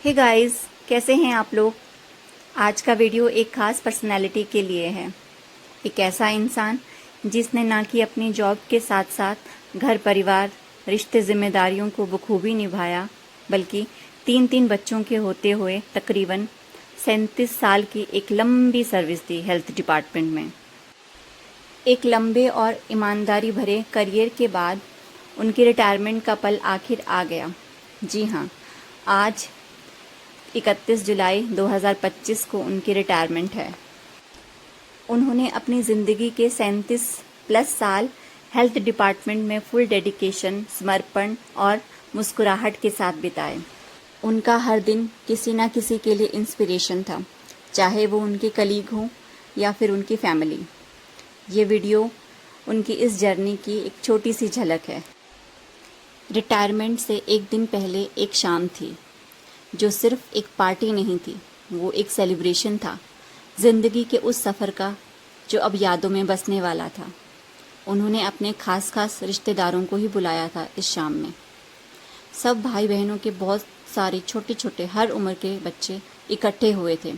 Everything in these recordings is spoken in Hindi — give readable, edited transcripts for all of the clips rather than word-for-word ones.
हे गाइस, कैसे हैं आप लोग। आज का वीडियो एक ख़ास पर्सनैलिटी के लिए है। एक ऐसा इंसान जिसने ना कि अपनी जॉब के साथ साथ घर परिवार रिश्ते जिम्मेदारियों को बखूबी निभाया, बल्कि 3 बच्चों के होते हुए तकरीबन 37 साल की एक लंबी सर्विस दी हेल्थ डिपार्टमेंट में। एक लंबे और ईमानदारी भरे करियर के बाद उनकी रिटायरमेंट का पल आखिर आ गया। जी हाँ, आज 31 जुलाई 2025 को उनकी रिटायरमेंट है। उन्होंने अपनी ज़िंदगी के 37+ साल हेल्थ डिपार्टमेंट में फुल डेडिकेशन, समर्पण और मुस्कुराहट के साथ बिताए। उनका हर दिन किसी न किसी के लिए इंस्पिरेशन था, चाहे वो उनके कलीग हों या फिर उनकी फैमिली। ये वीडियो उनकी इस जर्नी की एक छोटी सी झलक है। रिटायरमेंट से एक दिन पहले एक शाम थी जो सिर्फ एक पार्टी नहीं थी, वो एक सेलिब्रेशन था ज़िंदगी के उस सफ़र का जो अब यादों में बसने वाला था। उन्होंने अपने खास रिश्तेदारों को ही बुलाया था इस शाम में। सब भाई बहनों के बहुत सारे छोटे छोटे हर उम्र के बच्चे इकट्ठे हुए थे,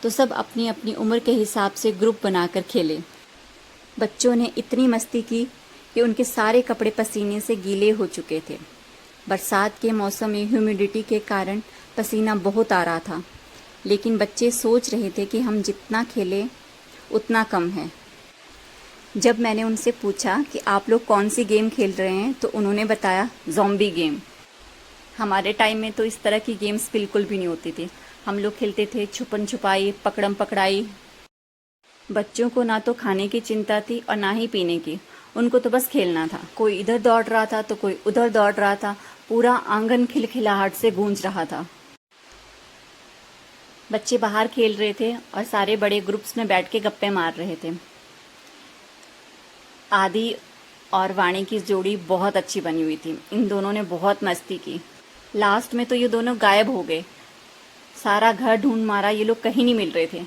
तो सब अपनी अपनी उम्र के हिसाब से ग्रुप बनाकर खेले। बच्चों ने इतनी मस्ती की कि उनके सारे कपड़े पसीने से गीले हो चुके थे। बरसात के मौसम में ह्यूमिडिटी के कारण पसीना बहुत आ रहा था, लेकिन बच्चे सोच रहे थे कि हम जितना खेलें उतना कम है। जब मैंने उनसे पूछा कि आप लोग कौन सी गेम खेल रहे हैं, तो उन्होंने बताया ज़ॉम्बी गेम। हमारे टाइम में तो इस तरह की गेम्स बिल्कुल भी नहीं होती थी। हम लोग खेलते थे छुपन छुपाई, पकड़म पकड़ाई। बच्चों को ना तो खाने की चिंता थी और ना ही पीने की, उनको तो बस खेलना था। कोई इधर दौड़ रहा था तो कोई उधर दौड़ रहा था, पूरा आंगन खिलखिलाहट से गूंज रहा था। बच्चे बाहर खेल रहे थे और सारे बड़े ग्रुप्स में बैठ के गप्पे मार रहे थे। आदि और वाणी की जोड़ी बहुत अच्छी बनी हुई थी। इन दोनों ने बहुत मस्ती की। लास्ट में तो ये दोनों गायब हो गए। सारा घर ढूंढ मारा, ये लोग कहीं नहीं मिल रहे थे।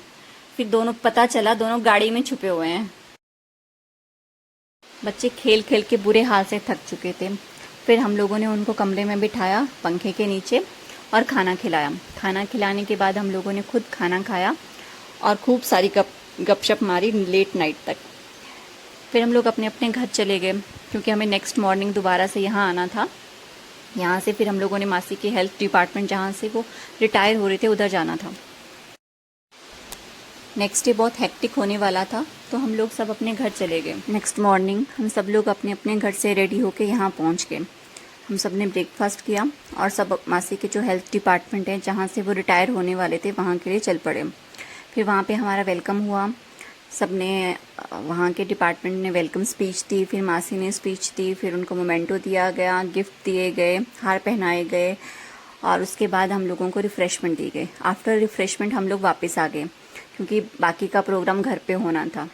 फिर पता चला दोनों गाड़ी में छुपे हुए हैं। बच्चे खेल खेल के बुरे हाल से थक चुके थे। फिर हम लोगों ने उनको कमरे में बिठाया पंखे के नीचे और खाना खिलाया। खाना खिलाने के बाद हम लोगों ने खुद खाना खाया और खूब सारी गपशप मारी लेट नाइट तक। फिर हम लोग अपने अपने घर चले गए, क्योंकि हमें नेक्स्ट मॉर्निंग दोबारा से यहाँ आना था। यहाँ से फिर हम लोगों ने मासी के हेल्थ डिपार्टमेंट, जहाँ से वो रिटायर हो रहे थे, उधर जाना था। नेक्स्ट डे बहुत हेक्टिक होने वाला था, तो हम लोग सब अपने घर चले गए। नेक्स्ट मॉर्निंग हम सब लोग अपने अपने घर से रेडी होके यहाँ पहुँच गए। हम सब ने ब्रेकफास्ट किया और सब मासी के जो हेल्थ डिपार्टमेंट है, जहाँ से वो रिटायर होने वाले थे, वहाँ के लिए चल पड़े। फिर वहाँ पे हमारा वेलकम हुआ। सब ने वहाँ के डिपार्टमेंट ने वेलकम स्पीच दी, फिर मासी ने स्पीच दी, फिर उनको मोमेंटो दिया गया, गिफ्ट दिए गए, हार पहनाए गए और उसके बाद हम लोगों को रिफ़्रेशमेंट दी गई। आफ्टर रिफ़्रेशमेंट हम लोग वापस आ गए, क्योंकि बाकी का प्रोग्राम घर पे होना था।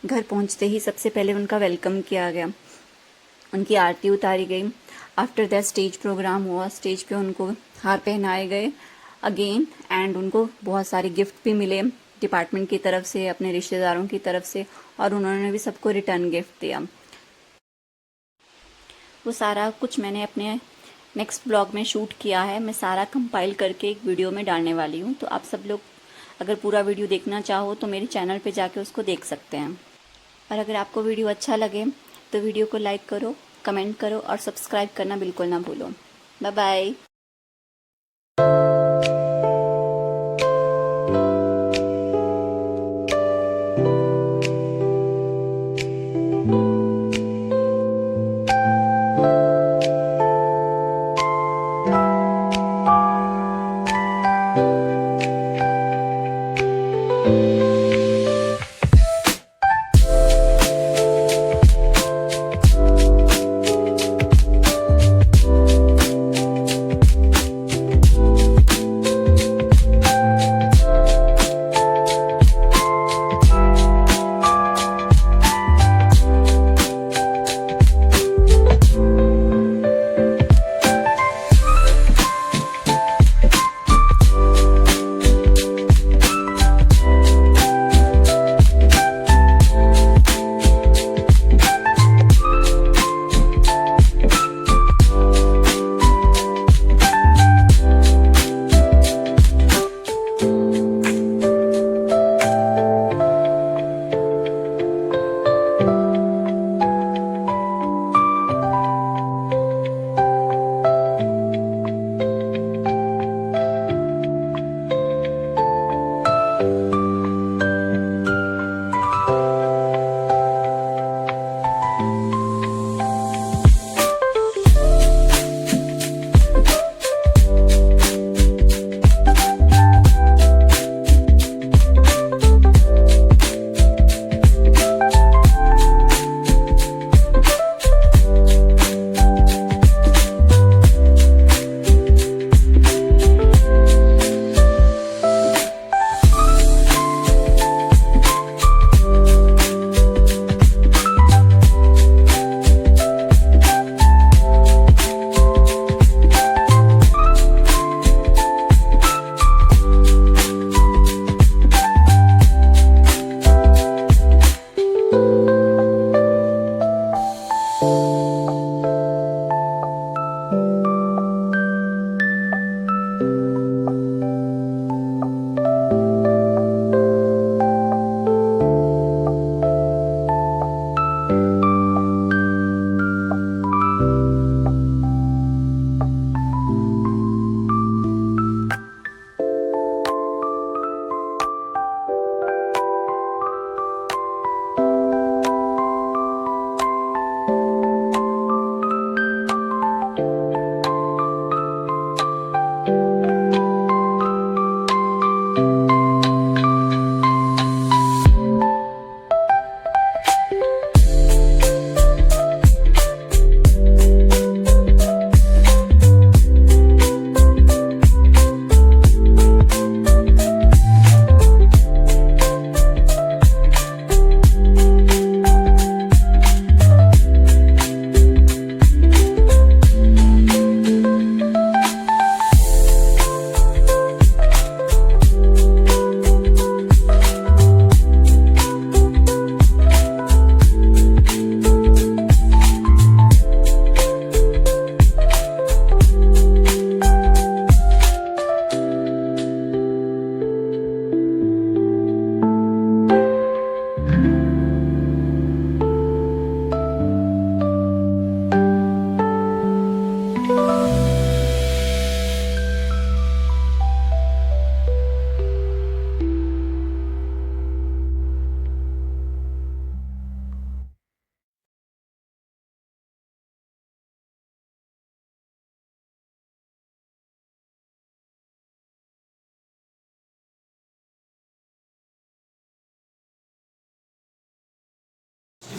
घर पहुंचते ही सबसे पहले उनका वेलकम किया गया, उनकी आरती उतारी गई। आफ्टर दैट स्टेज प्रोग्राम हुआ। स्टेज पे उनको हार पहनाए गए अगेन, एंड उनको बहुत सारे गिफ्ट भी मिले डिपार्टमेंट की तरफ से, अपने रिश्तेदारों की तरफ से, और उन्होंने भी सबको रिटर्न गिफ्ट दिया। वो सारा कुछ मैंने अपने नेक्स्ट ब्लॉग में शूट किया है। मैं सारा कंपाइल करके एक वीडियो में डालने वाली हूँ, तो आप सब लोग अगर पूरा वीडियो देखना चाहो तो मेरे चैनल पे जाके उसको देख सकते हैं। और अगर आपको वीडियो अच्छा लगे तो वीडियो को लाइक करो, कमेंट करो और सब्सक्राइब करना बिल्कुल ना भूलो। Bye bye.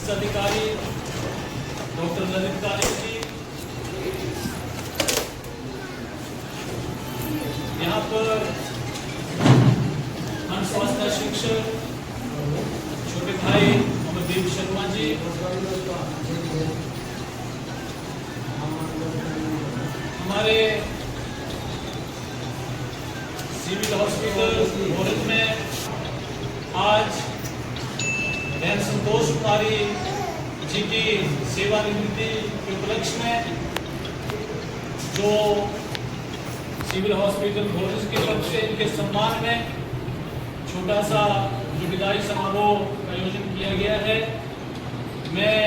चिकित्सा अधिकारी डॉक्टर ललित काले जी, यहाँ पर खंड स्वास्थ्य शिक्षक छोटे भाई अमरदीप शर्मा जी, हमारे सिविल हॉस्पिटल भोरंज में आज बहन संतोष कुमारी जी की सेवानिवृत्ति के उपलक्ष्य में जो सिविल हॉस्पिटल भोरंज की तरफ से इनके सम्मान में छोटा सा जो विदाई समारोह का आयोजन किया गया है, मैं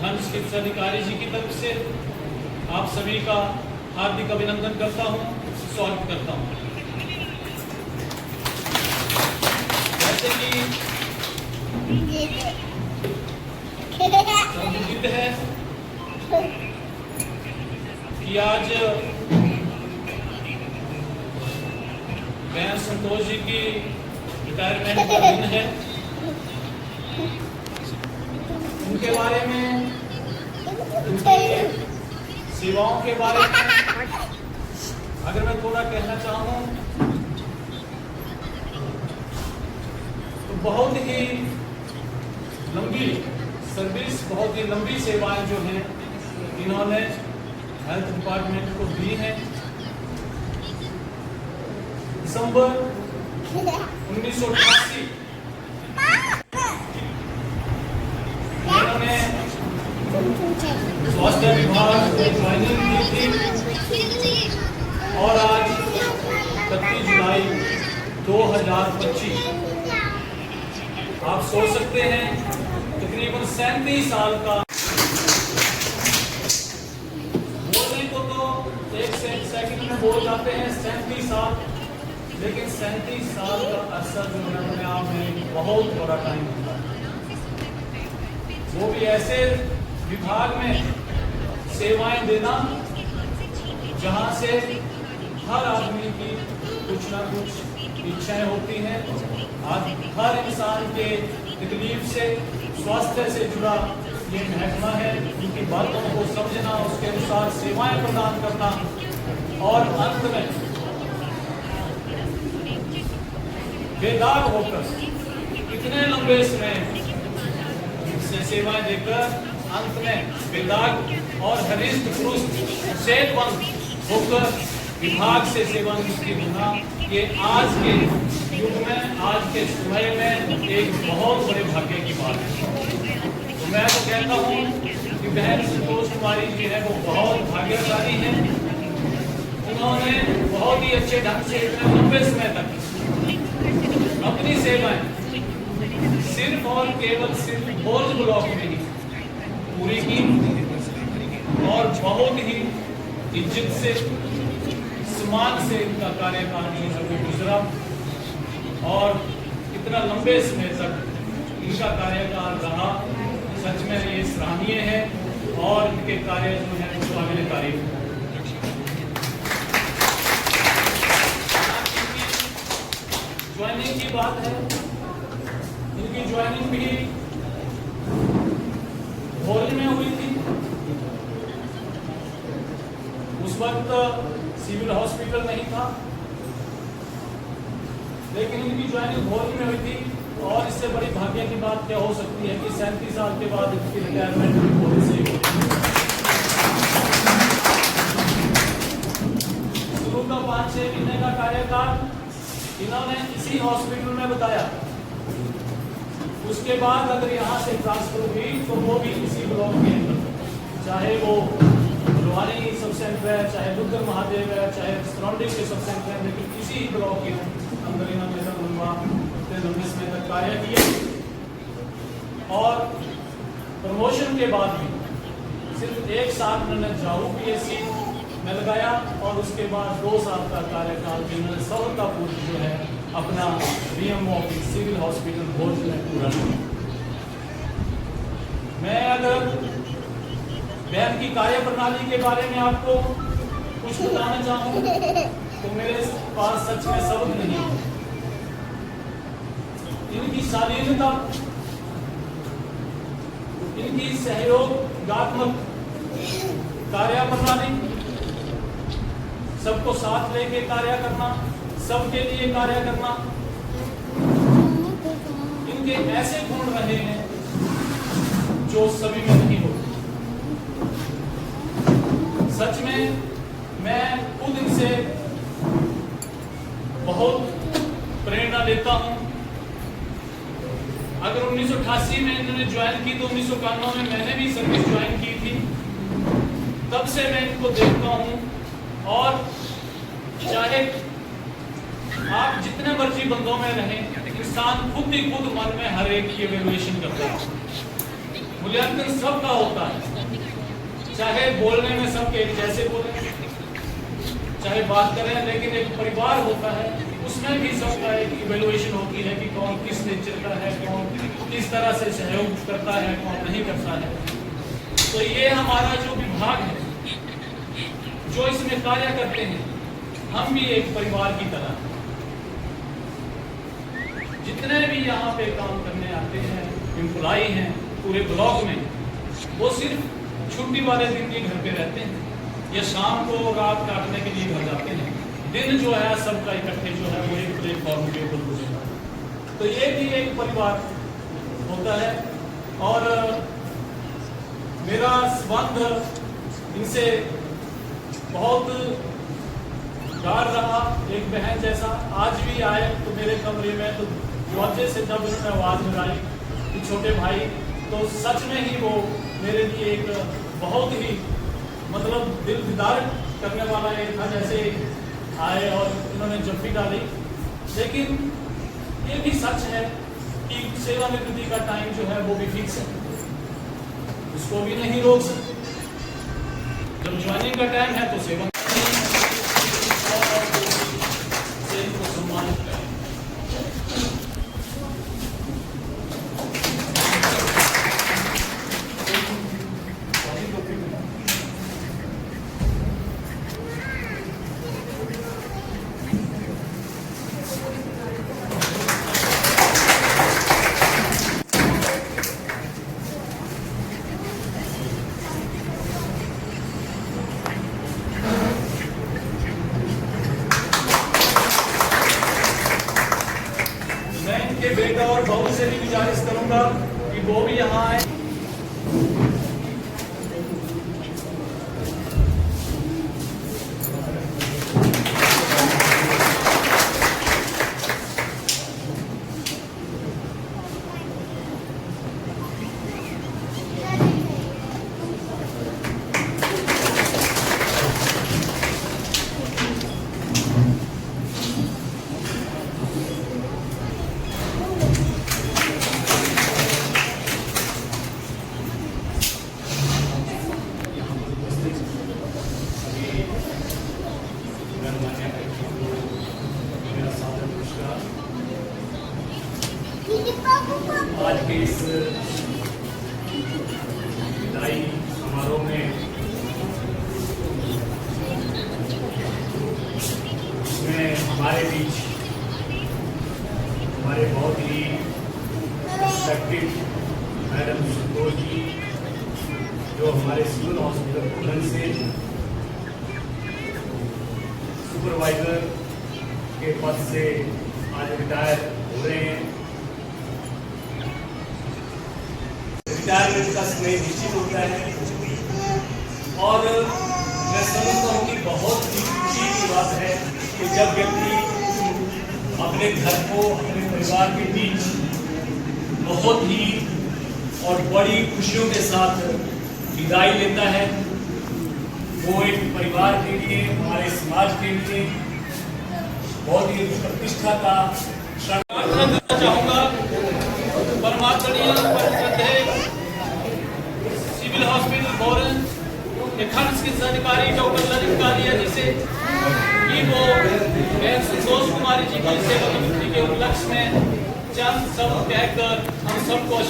खंड चिकित्सा अधिकारी जी की तरफ से आप सभी का हार्दिक अभिनंदन करता हूं, स्वागत करता हूं। जैसे कि संबंधित है कि आज बहन संतोष जी की रिटायरमेंट का दिन है। उनके बारे में, उनकी सेवाओं के बारे में अगर मैं थोड़ा कहना चाहूँ तो बहुत ही लंबी सर्विस, बहुत ही लंबी सेवाएं जो हैं इन्होंने हेल्थ डिपार्टमेंट को दी हैं। दिसंबर 1988 इन्होंने स्वास्थ्य विभाग में ज्वाइनिंग की थी और आज 31 जुलाई 2025 आप सोच सकते हैं तकरीबन 37 साल का। बोलने को तो एक सेकंड में बोल जाते हैं 37 साल, लेकिन 37 साल का अरसा जो है अपने आप में बहुत बड़ा टाइम होता है। वो भी ऐसे विभाग में सेवाएं देना जहां से हर आदमी की कुछ ना कुछ इच्छाएं होती हैं। आज हर इंसान के तकलीफ से, स्वास्थ्य से जुड़ा ये महकमा है, उनकी बातों को समझना, उसके अनुसार सेवाएं प्रदान करना और अंत में बेदाग होकर इतने लंबे समय से सेवाएं देकर अंत में बेदाग और हरिष्ट पुरुष सेहतमंद होकर विभाग से सेवानिवृत्ति होना, ये आज के युग में, आज के समय में एक बहुत बड़े भाग्य की बात है। तो मैं तो कहता हूँ कि बहन संतोष कुमारी जी है वो बहुत भाग्यशाली है। उन्होंने बहुत ही अच्छे ढंग से इतने लंबे समय तक अपनी सेवाएं सिर्फ और केवल सिर्फ भोरंज ब्लॉक में ही पूरी की और बहुत ही इज्जत से, सम्मान से इनका कार्यकाल जो है गुजरा और इतना लंबे समय तक इनका कार्यकाल रहा। सच में ये सराहनीय है और इनके कार्य जो है वो काबिल तारीफ है। ज्वाइनिंग की बात है, इनकी ज्वाइनिंग भी भोरंज में हुई थी। उस वक्त सिविल हॉस्पिटल नहीं था, लेकिन इनकी ज्वाइनिंग भोरंज में हुई थी। और इससे बड़ी भाग्य की बात क्या हो सकती है कि 37 साल के बाद इनकी रिटायरमेंट भोरंज से हुई। शुरू का 5-6 महीने का कार्यकाल इन्होंने इसी हॉस्पिटल में बताया। उसके बाद अगर यहाँ से ट्रांसफर हुई तो वो भी इसी ब्लॉक के अंदर, चाहे वो बुलवानी सब सेंटर है, चाहे दुर्गर महादेव है, चाहे सराउंडिंग के सब सेंटर है, लेकिन इसी ब्लॉक के अंदर इन्होंने लंबे समय तक कार्य किया। और प्रमोशन के बाद भी सिर्फ 1 साल मैंने जाऊ PSC में लगाया और उसके बाद 2 साल का कार्यकाल इन्होंने सफलतापूर्वक जो है अपना DMO office civil hospital Bhoranj में पूरा किया। मैं अगर बहन की कार्य प्रणाली के बारे में आपको कुछ बताना चाहूँ तो मेरे पास सच में शब्द नहीं है। इनकी शालीनता इनकी सहयोगात्मक कार्य प्रणाली, सबको साथ लेके कार्य करना, सबके लिए कार्य करना, इनके ऐसे गुण रहे हैं जो सभी में नहीं होते। सच में मैं खुद इनसे बहुत प्रेरणा लेता हूं। अगर 1988 में इन्होंने ज्वाइन की तो 1991 में मैंने भी सर्विस ज्वाइन की थी। तब से मैं इनको देखता हूं और चाहे आप जितने मर्जी बंदों में रहें, इंसान खुद ही खुद मन में हर एक की इवैल्यूएशन करता है। मूल्यांकन सबका होता है, चाहे बोलने में सब एक जैसे बोले, चाहे बात करें, लेकिन एक परिवार होता है उसमें भी सबका एक इवैल्यूएशन होती है कि कौन किस नेचर का है, कौन किस तरह से सहयोग करता है, कौन नहीं करता है। तो ये हमारा जो विभाग है, जो इसमें कार्य करते हैं, हम भी एक परिवार की तरह, जितने भी यहाँ पे काम करने आते हैं एम्प्लॉय हैं पूरे ब्लॉक में, वो सिर्फ छुट्टी वाले दिन ही घर पे रहते हैं या शाम को रात काटने के लिए घर जाते हैं। दिन जो है सबका इकट्ठे जो है वो एक प्लेटफॉर्म के ऊपर गुजरता है। तो ये भी एक परिवार होता है और मेरा संबंध इनसे बहुत गाढ़ रहा, एक बहन जैसा। आज भी आए तो मेरे कमरे में तो दरवाजे से जब उन्होंने आवाज़ लगाई कि छोटे भाई, तो सच में ही वो मेरे लिए एक बहुत ही मतलब दिल दीदार करने वाला ये था। जैसे आए और उन्होंने जफ्फी डाली, लेकिन ये भी सच है कि सेवानिवृत्ति का टाइम जो है वो भी फिक्स है, उसको भी नहीं रोक सकते। जब ज्वाइनिंग का टाइम है तो सेवा को सम्मानित करें। के बेटा और बहू से भी गुजारिश करूंगा कि वो भी यहाँ आए। आज के इस विदाई समारोह में हमारे बीच हमारे बहुत ही रिस्पेक्टेड मैडम संतोष जी, जो हमारे सिविल हॉस्पिटल पुलन से सुपरवाइजर के पद से आज रिटायर हो रहे हैं। रिटायरमेंट का समय निश्चित होता है और मैं समझता हूँ कि बहुत ही खुशी की बात है कि जब व्यक्ति अपने घर को, अपने परिवार के बीच बहुत ही और बड़ी खुशियों के साथ विदाई लेता है, वो एक परिवार के लिए, हमारे समाज के लिए बहुत ही प्रतिष्ठा का क्षण देना चाहूँगा। परमात्मनीय सिविल हॉस्पिटल बोरन के खंड चिकित्सा अधिकारी डॉक्टर ललित कालिया जी से कि वो संतोष कुमारी जी की सेवानिवृत्ति के उपलक्ष्य में चंद शब्द कहकर हम सबको आज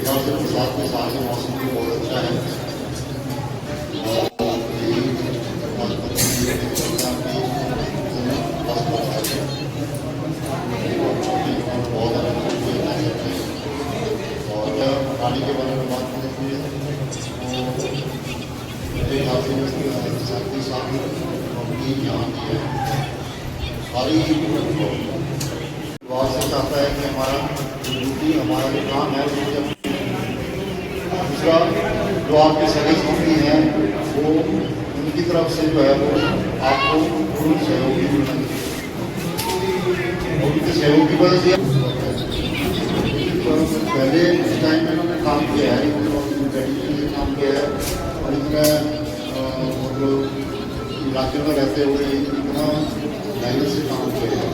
साथ में साथ में मौसम भी बहुत अच्छा है और पानी के बारे में बात करती है। मेरे ख्याल से साथी साथी नौकरी यहाँ की है सारी बहुत से चाहता है कि हमारा ड्यूटी हमारा जो काम है वो जब दूसरा जो आपके सगे संबंधी हैं वो उनकी तरफ से जो है वो आपको पूर्ण सहयोग भी मिलना चाहिए। उनके सहयोग की वजह से पहले इस टाइम में इन्होंने काम किया है, डेडिकेशन से काम किया है और इतना मतलब इलाके में रहते हुए इतना मेहनत से काम किया है,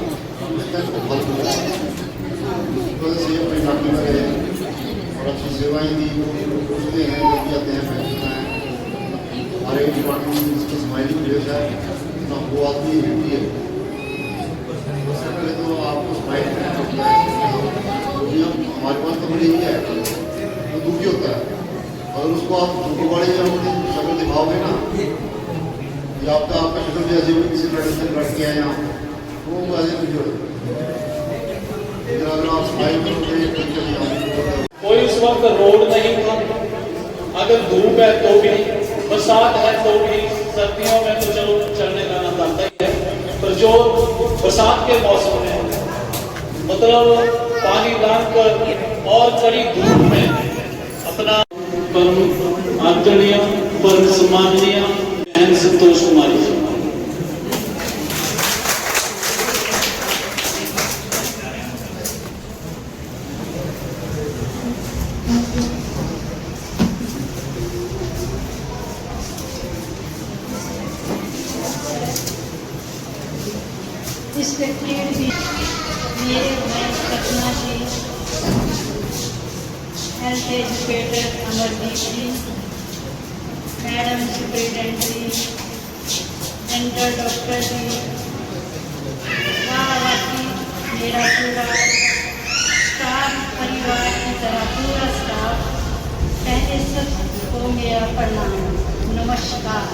उसका फल मिला है। इस वजह से अपने इलाके में रहे और अच्छी सेवाएं दी। पूछते हैं जब जाते हैं महसूस हैं हमारे डिपार्टमेंट में जिसको स्माइलिंग प्लेस है ना वो आदमी हिंदी है। सबसे पहले तो आपको स्माइल करना पड़ता है। हमारे पास तो बड़ी ही है तो दुखी होता है अगर उसको आप छोटे बड़े या अपनी शक्ल दिखाओगे ना या आपका शक्ल भी ऐसे किसी लड़के से लड़के हैं यहाँ वो ऐसे दुखी होता है। अगर आप स्माइल करोगे कोई उस वक्त रोड नहीं था, अगर धूप है तो भी, बरसात है तो भी, सर्दियों में तो चलो चलने का ना आता ही है, पर जो बरसात के मौसम में मतलब पानी डालकर और कड़ी धूप में अपना परम आदरणीय परम सम्माननीय बहन संतोष कुमारी जी। रिस्पेक्टेड मेरे भाई सपना जी, हेल्थ एजुकेटर अमरदीप जी, मैडम सुप्रिटेंडेंट जी, डेंटल डॉक्टर जी, वाहवासी मेरा पूरा स्टाफ परिवार की तरह पूरा स्टाफ, पहले सबको मेरा प्रणाम नमस्कार।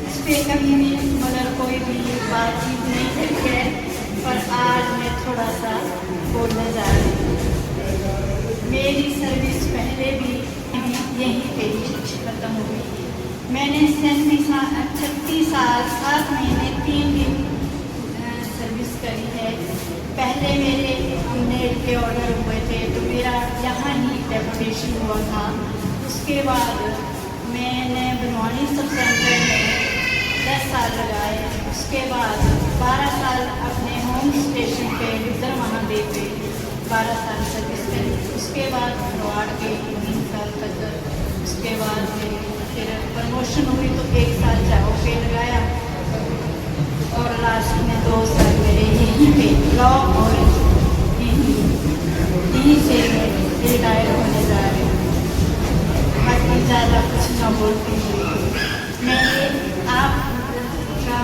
इस पे कभी भी मगर कोई भी बातचीत नहीं करी है, पर आज मैं थोड़ा सा बोलने जा रही हूँ। मेरी सर्विस पहले भी यहीं पे खत्म हुई। मैंने 36 साल 7 महीने 3 दिन सर्विस करी है। पहले मेरे नेट के ऑर्डर हुए थे तो मेरा यहाँ ही डेपुटेशन हुआ था। उसके बाद मैंने बनवानी सब सेंटर में 10 साल लगाए। उसके बाद 12 साल अपने होम स्टेशन पे रुद्र महादेव पे 12 साल सर्विस करी। उसके बाद फरवाड़ के 3 साल तक। उसके बाद फिर प्रमोशन हुई तो 1 साल चाहो पे लगाया और लास्ट में 2 साल मेरे यहीं पे ब्लॉक और यहीं से रिटायर होने जा रहे हैं। बाकी ज़्यादा कुछ ना बोलती हूँ। मैं आपका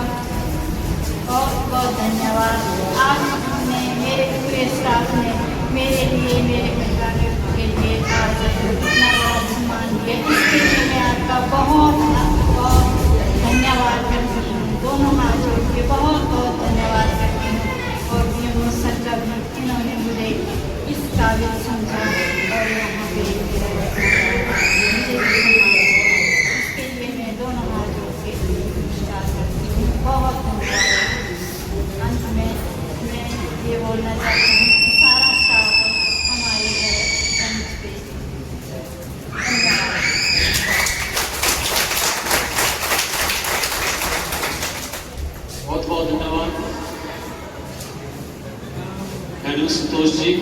बहुत बहुत धन्यवाद। आपने मेरे पूरे स्टाफ ने मेरे लिए मेरे परिवार के लिए आज इतना बड़ा सम्मान दिया, इसके लिए मैं आपका बहुत बहुत धन्यवाद करती हूँ। दोनों हाथ जोड़ के बहुत बहुत धन्यवाद करती हूँ। और ये मुझसे भी इन्होंने मुझे इस काबिल समझा और यहाँ पे इसके लिए मैं दोनों हाथ जोड़ के नमस्कार करती हूँ। बहुत धन्यवाद। अंत में मैं ये बोलना चाहती हूँ कि सारा स्टाफ हमारे घर मंच पे धन्यवाद। बहुत बहुत धन्यवाद मैडम संतोष जी।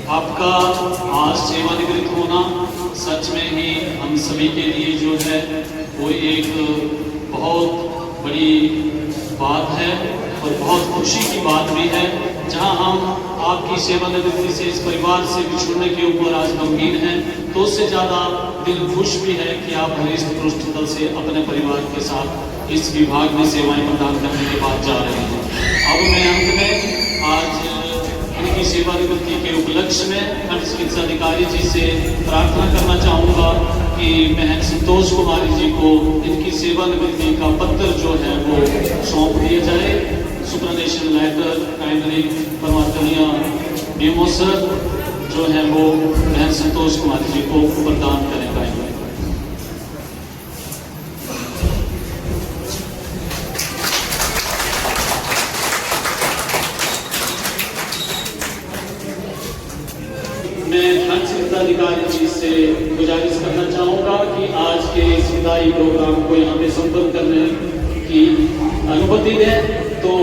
आपका आज सेवानिवृत्त होना सच में ही हम सभी के लिए जो है वो एक बहुत बड़ी बात है और बहुत खुशी की बात भी है। जहां हम आपकी सेवानिवृत्ति से इस परिवार से बिछुड़ने के ऊपर आज गंभीर हैं तो उससे ज़्यादा दिल खुश भी है कि आप हरिश्त पृष्ठतल से अपने परिवार के साथ इस विभाग में सेवाएं प्रदान करने के बाद जा रहे हैं। अब मैं अंत में आज इनकी सेवानिवृत्ति के उपलक्ष्य में खंड चिकित्सा अधिकारी जी से प्रार्थना करना चाहूँगा कि बहन संतोष कुमारी जी को इनकी सेवानिवृत्ति का पत्र जो है वो सौंप दिया जाए। सुपरनेशन लेटर काइंडली परमात्मा मेमो सर जो है वो बहन संतोष कुमारी जी को प्रदान करेंगे। मैं हर जिलाधिकारी जी से गुजारिश करना चाहूँगा कि आज के इस विदाई प्रोग्राम को यहाँ पे संपन्न करने की अनुमति दें। तो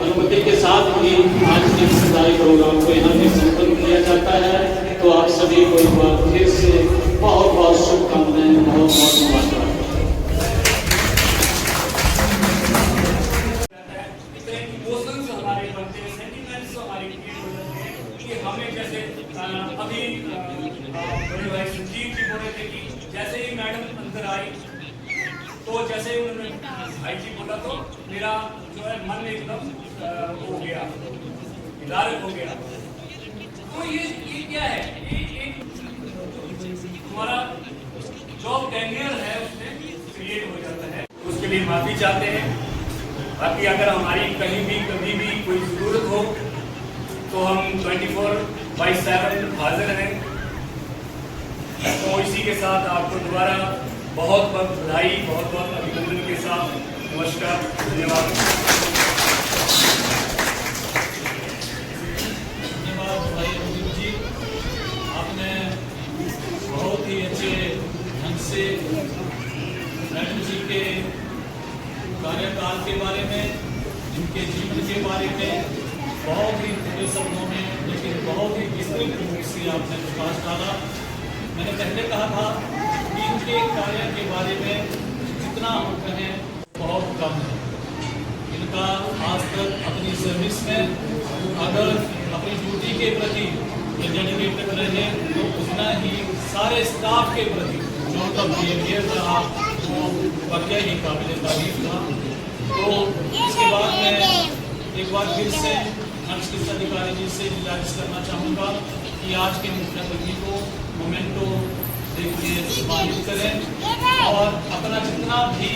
अनुमति के साथ ही आज के इस विदाई प्रोग्राम को यहाँ पे संपन्न किया जाता है। तो आप सभी को एक बार फिर से बहुत बहुत शुभकामनाएं, बहुत बहुत मुबारक। हमें जैसे अभी बड़े भाई संजीव जी बोल रहे थे कि जैसे ही मैडम अंदर आई तो जैसे ही उन्होंने भाई जी बोला तो मेरा जो है मन एकदम हो गया, हिदायत हो गया। तो ये क्या है, ये एक हमारा जॉब टेन्योर है उसमें क्रिएट हो जाता है। उसके लिए माफी चाहते हैं। बाकी अगर हमारी कहीं भी कभी भी कोई जरूरत हो तो हम 24/7 हाजिर हैं। तो इसी के साथ आपको दोबारा बहुत बहुत बधाई, बहुत बहुत अभिनंदन के साथ नमस्कार, धन्यवाद। धन्यवाद भाई अभिजीत जी, आपने बहुत ही अच्छे ढंग से मैडम जी के कार्यकाल के बारे में, इनके जीवन के बारे में बहुत ही थोड़े शब्दों में लेकिन बहुत ही विस्तृत रूप से आपने प्रकाश डाला। मैंने पहले कहा था कि इनके कार्य के बारे में जितना हम कहें बहुत कम है। इनका आज तक अपनी सर्विस में अगर अपनी ड्यूटी के प्रति डेडिकेटेड रहे तो उतना ही सारे स्टाफ के प्रति जो उनका बिहेवियर रहा वो वाकई ही काबिल तारीफ था। तो इसके बाद मैं एक बार फिर से चिकित्सा अधिकारी जी से गुजारिश करना चाहूँगा कि आज के मुख्य अतिथि को मोमेंटो देखिए सम्मानित करें और अपना जितना भी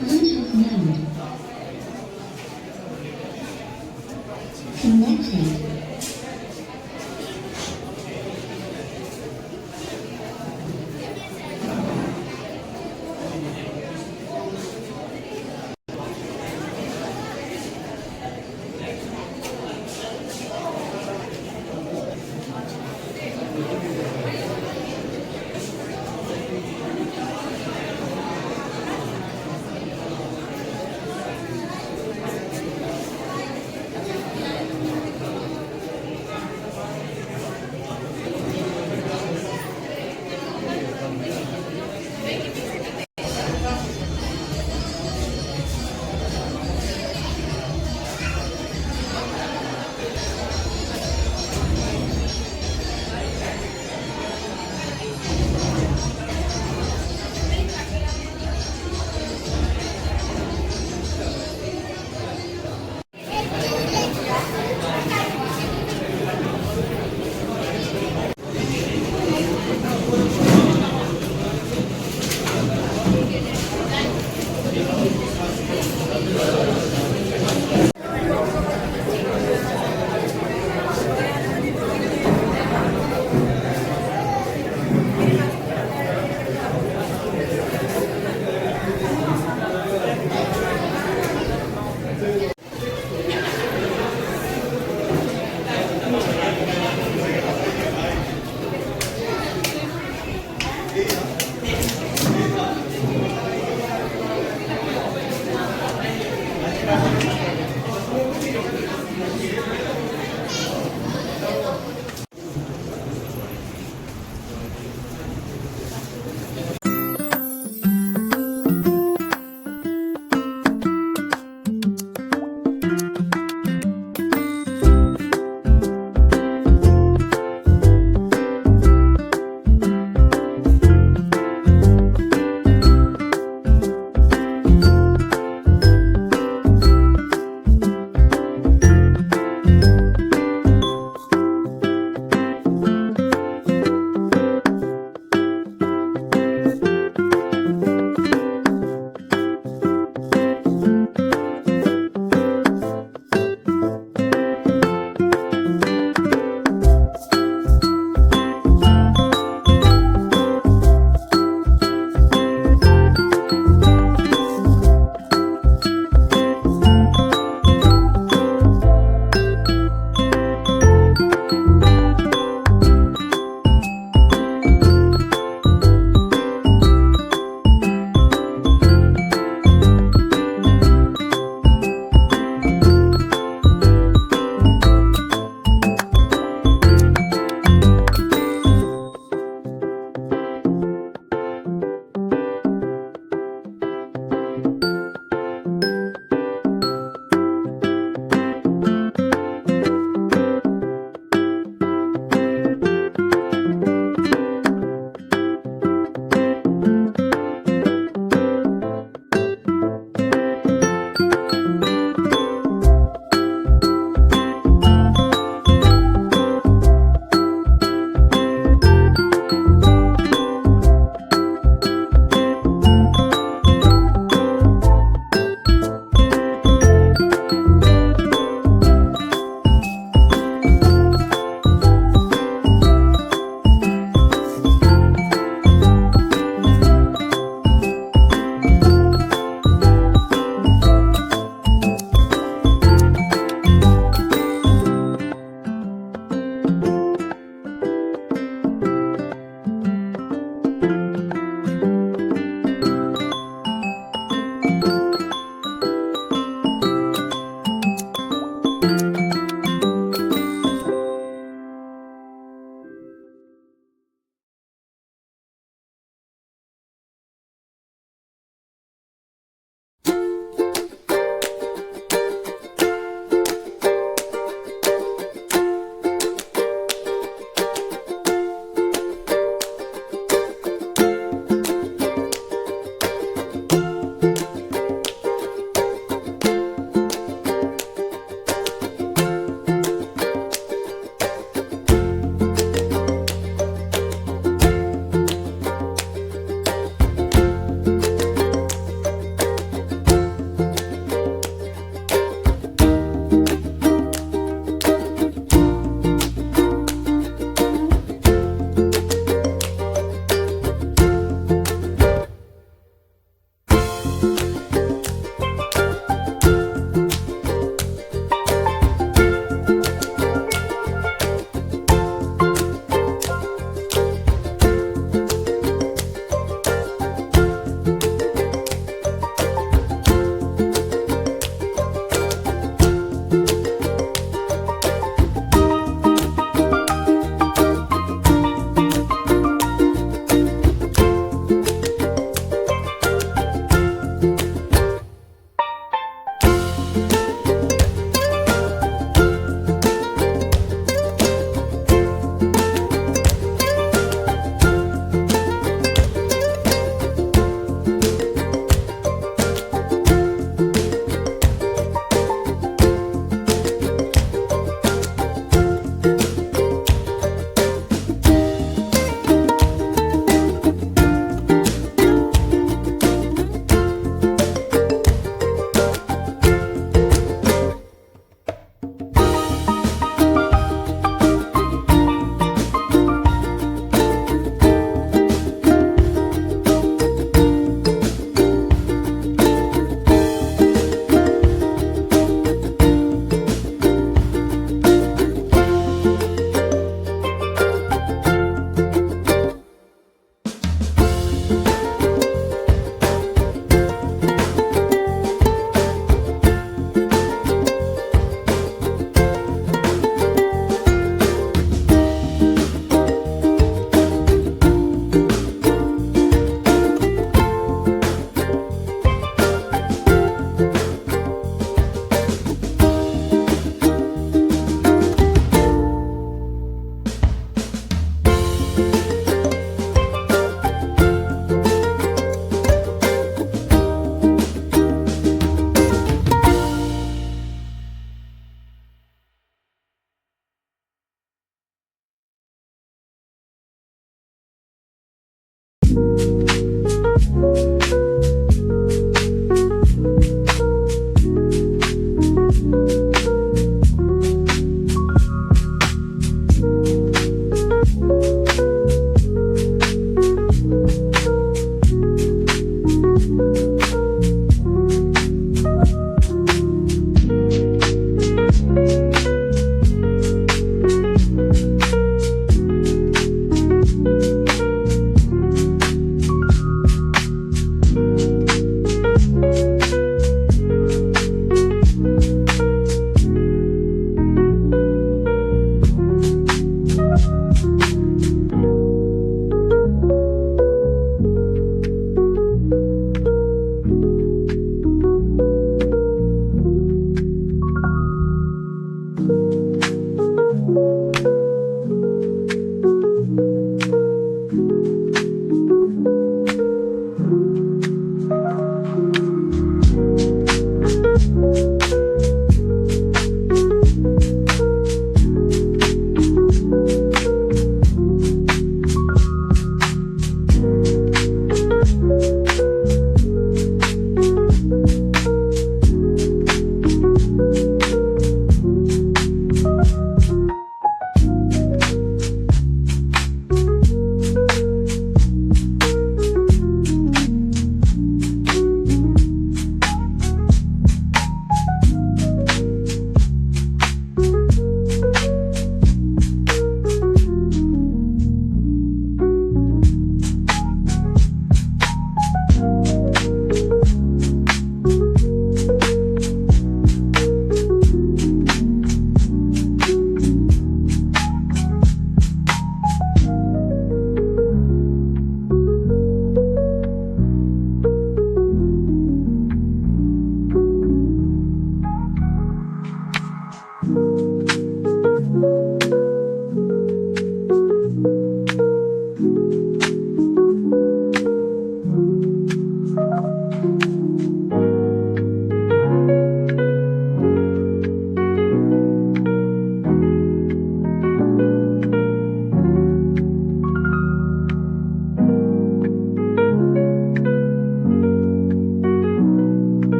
Bluetooth mode.